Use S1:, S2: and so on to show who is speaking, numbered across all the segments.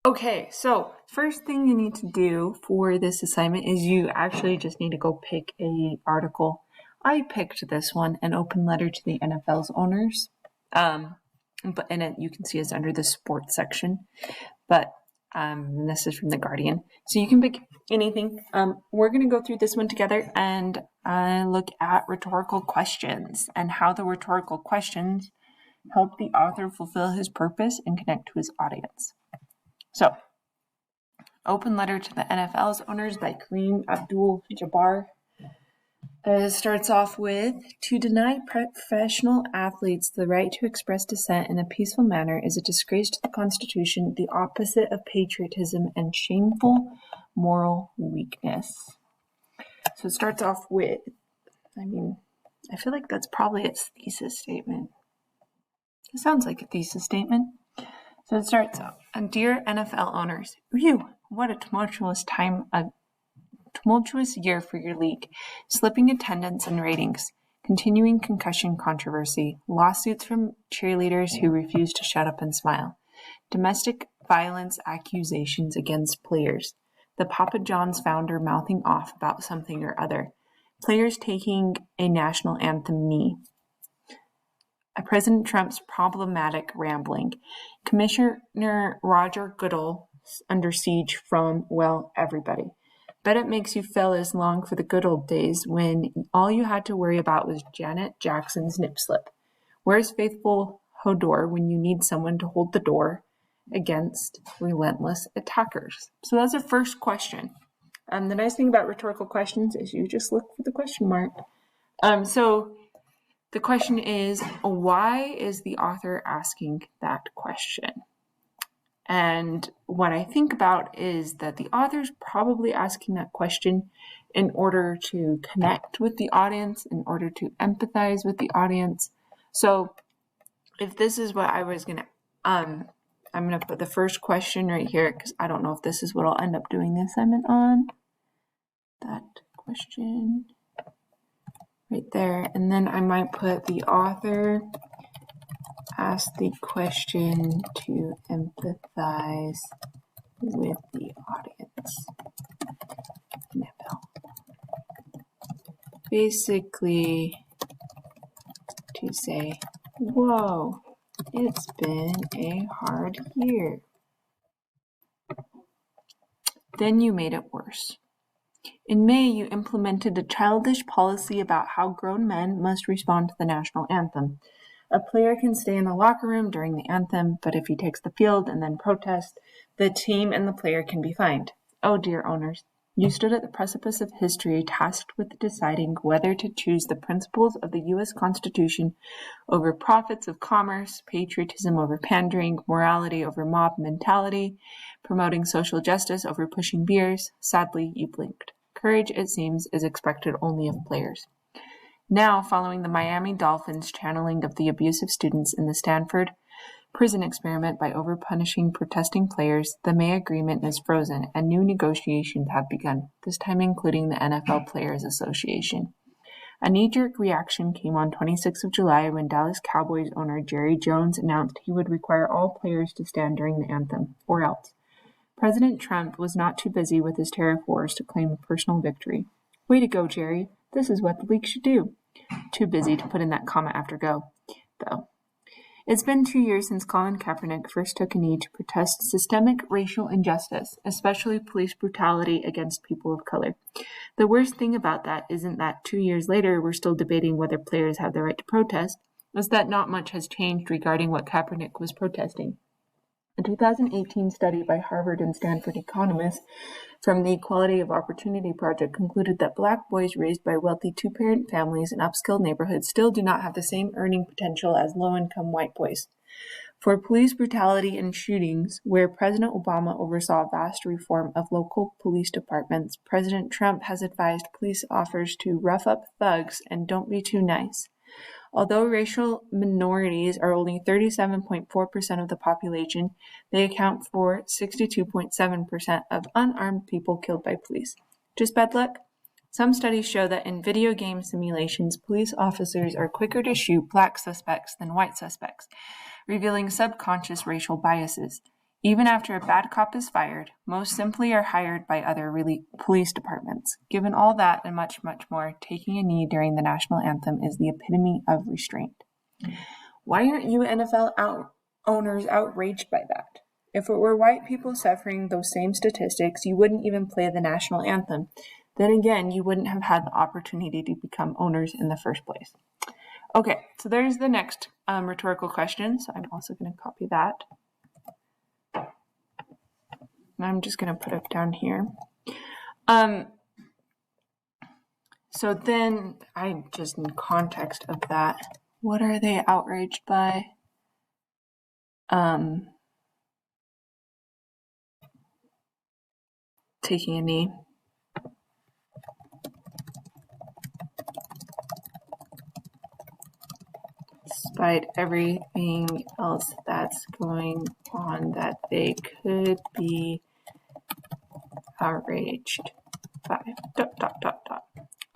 S1: Okay, so first thing you need to do for this assignment is you actually just need to go pick a article. I picked this one, An Open Letter to the NFL's Owners. But in it, you can see it's under the sports section. But this is from The Guardian. So you can pick anything. We're going to go through this one together and look at rhetorical questions and how the rhetorical questions help the author fulfill his purpose and connect to his audience. So, Open Letter to the NFL's Owners by Kareem Abdul-Jabbar starts off with, to deny professional athletes the right to express dissent in a peaceful manner is a disgrace to the Constitution, the opposite of patriotism, and shameful moral weakness. So it starts off with, I feel like that's probably its thesis statement. It sounds like a thesis statement. So it starts out, dear NFL owners, phew, what a tumultuous year for your league. Slipping attendance and ratings, continuing concussion controversy, lawsuits from cheerleaders who refuse to shut up and smile, domestic violence accusations against players, the Papa John's founder mouthing off about something or other, players taking a national anthem knee, President Trump's problematic rambling, Commissioner Roger Goodell under siege from, well, everybody. Bet it makes you fellas long for the good old days when all you had to worry about was Janet Jackson's nip slip. Where's faithful Hodor when you need someone to hold the door against relentless attackers? So that's the first question. The nice thing about rhetorical questions is you just look for the question mark. So the question is, why is the author asking that question? And what I think about is that the author's probably asking that question in order to connect with the audience, in order to empathize with the audience. So if this is what I was going to, I'm going to put the first question right here because I don't know if this is what I'll end up doing the assignment on. That question right there. And then I might put the author ask the question to empathize with the audience. Basically, to say, whoa, it's been a hard year. Then you made it worse. In May, you implemented a childish policy about how grown men must respond to the national anthem. A player can stay in the locker room during the anthem, but if he takes the field and then protests, the team and the player can be fined. Oh dear owners, you stood at the precipice of history tasked with deciding whether to choose the principles of the U.S. Constitution over profits of commerce, patriotism over pandering, morality over mob mentality, promoting social justice over pushing beers. Sadly, you blinked. Courage, it seems, is expected only of players. Now, following the Miami Dolphins' channeling of the abuse of students in the Stanford prison experiment by over-punishing protesting players, the May agreement is frozen and new negotiations have begun, this time including the NFL Players Association. A knee-jerk reaction came on 26th of July when Dallas Cowboys owner Jerry Jones announced he would require all players to stand during the anthem, or else. President Trump was not too busy with his tariff wars to claim a personal victory. Way to go, Jerry. This is what the league should do. Too busy to put in that comma after go, though. It's been 2 years since Colin Kaepernick first took a knee to protest systemic racial injustice, especially police brutality against people of color. The worst thing about that isn't that 2 years later we're still debating whether players have the right to protest, is that not much has changed regarding what Kaepernick was protesting. A 2018 study by Harvard and Stanford economists from the Equality of Opportunity Project concluded that Black boys raised by wealthy two-parent families in upscale neighborhoods still do not have the same earning potential as low-income white boys. For police brutality and shootings, where President Obama oversaw vast reform of local police departments, President Trump has advised police officers to rough up thugs and don't be too nice. Although racial minorities are only 37.4% of the population, they account for 62.7% of unarmed people killed by police. Just bad luck? Some studies show that in video game simulations, police officers are quicker to shoot black suspects than white suspects, revealing subconscious racial biases. Even after a bad cop is fired, most simply are hired by other police departments. Given all that and much, much more, taking a knee during the national anthem is the epitome of restraint. Why aren't you NFL owners outraged by that? If it were white people suffering those same statistics, you wouldn't even play the national anthem. Then again, you wouldn't have had the opportunity to become owners in the first place. Okay, so there's the next rhetorical question. So I'm also going to copy that. And I'm just going to put it down here. So then, I just in context of that, what are they outraged by? Taking a knee. Despite everything else that's going on that they could be outraged by. ...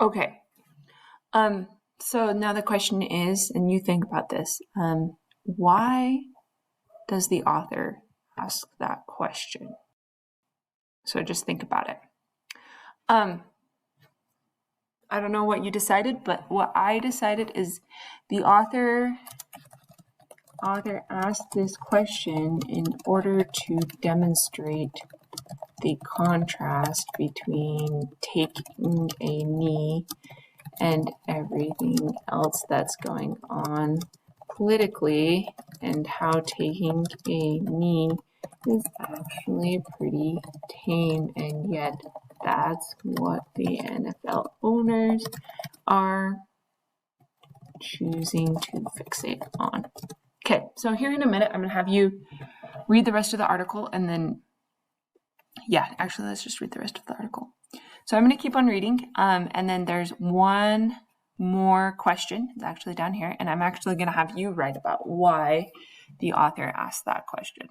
S1: Okay. So now the question is, and you think about this, why does the author ask that question? So just think about it. I don't know what you decided, but what I decided is the author asked this question in order to demonstrate the contrast between taking a knee and everything else that's going on politically, and how taking a knee is actually pretty tame, and yet that's what the NFL owners are choosing to fixate on. Okay, so here in a minute, I'm going to have you read the rest of the article, and then, actually, let's just read the rest of the article. So I'm going to keep on reading, and then there's one more question. It's actually down here, and I'm actually going to have you write about why the author asked that question.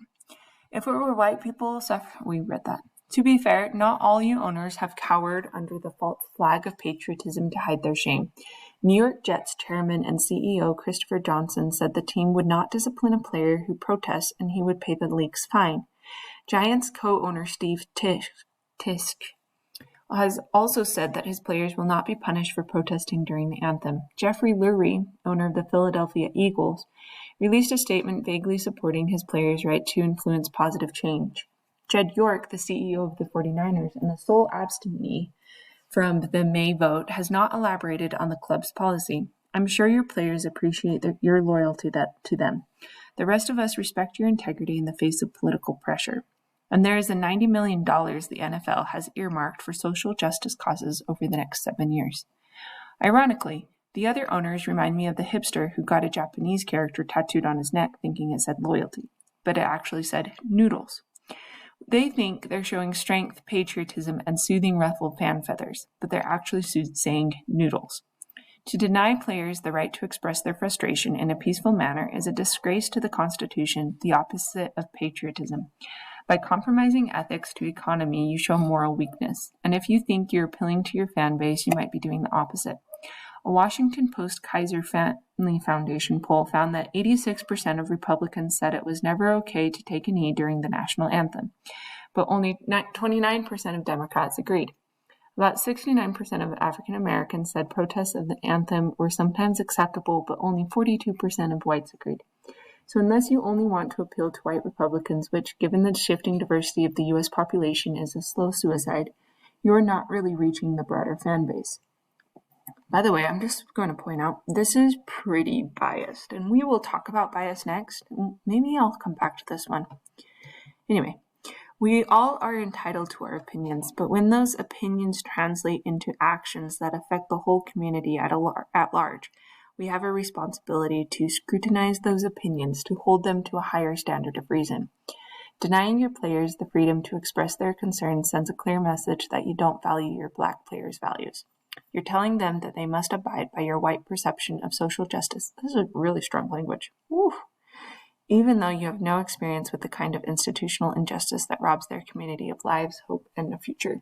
S1: If it were white people we read that. To be fair, not all you owners have cowered under the false flag of patriotism to hide their shame. New York Jets chairman and CEO Christopher Johnson said the team would not discipline a player who protests, and he would pay the league's fine. Giants co-owner Steve Tisch has also said that his players will not be punished for protesting during the anthem. Jeffrey Lurie, owner of the Philadelphia Eagles, released a statement vaguely supporting his players' right to influence positive change. Jed York, the CEO of the 49ers and the sole abstentee from the May vote, has not elaborated on the club's policy. I'm sure your players appreciate your loyalty to them. The rest of us respect your integrity in the face of political pressure. And there is the $90 million the NFL has earmarked for social justice causes over the next 7 years. Ironically, the other owners remind me of the hipster who got a Japanese character tattooed on his neck thinking it said loyalty, but it actually said noodles. They think they're showing strength, patriotism, and soothing ruffled fan feathers, but they're actually saying noodles. To deny players the right to express their frustration in a peaceful manner is a disgrace to the Constitution, the opposite of patriotism. By compromising ethics to economy, you show moral weakness. And if you think you're appealing to your fan base, you might be doing the opposite. A Washington Post Kaiser Family Foundation poll found that 86% of Republicans said it was never okay to take a knee during the national anthem, but only 29% of Democrats agreed. About 69% of African Americans said protests of the anthem were sometimes acceptable, but only 42% of whites agreed. So unless you only want to appeal to white Republicans, which, given the shifting diversity of the U.S. population, is a slow suicide, you're not really reaching the broader fan base. By the way, I'm just going to point out, this is pretty biased, and we will talk about bias next. Maybe I'll come back to this one. Anyway, we all are entitled to our opinions, but when those opinions translate into actions that affect the whole community at large, we have a responsibility to scrutinize those opinions, to hold them to a higher standard of reason. Denying your players the freedom to express their concerns sends a clear message that you don't value your Black players' values. You're telling them that they must abide by your white perception of social justice. This is really strong language. Woo. Even though you have no experience with the kind of institutional injustice that robs their community of lives, hope, and a future.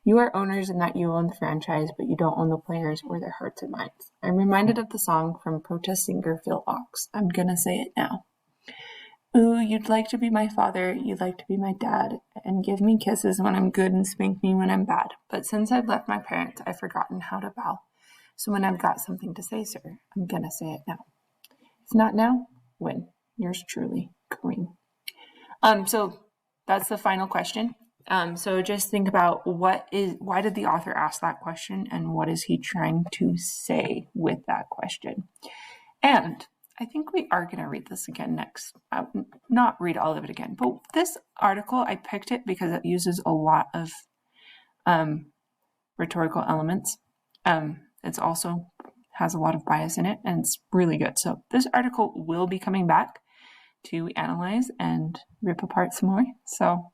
S1: You are owners in that you own the franchise, but you don't own the players or their hearts and minds. I'm reminded of the song from protest singer Phil Ochs. I'm gonna say it now. Ooh, you'd like to be my father, you'd like to be my dad, and give me kisses when I'm good and spank me when I'm bad. But since I've left my parents, I've forgotten how to bow. So when I've got something to say, sir, I'm gonna say it now. If not now, when? Yours truly, Kareem. So that's the final question. So just think about why did the author ask that question, and what is he trying to say with that question? And I think we are going to read this again next. Not read all of it again, but this article, I picked it because it uses a lot of rhetorical elements. It's also has a lot of bias in it, and it's really good. So this article will be coming back to analyze and rip apart some more. So,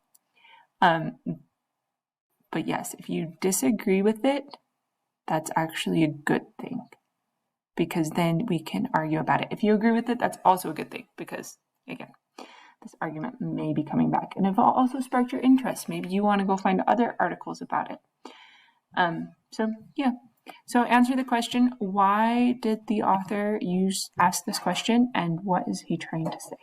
S1: but yes, if you disagree with it, that's actually a good thing, because then we can argue about it. If you agree with it, that's also a good thing, because again, this argument may be coming back, and if it also sparked your interest, maybe you want to go find other articles about it. So yeah. So answer the question, why did the author ask this question, and what is he trying to say?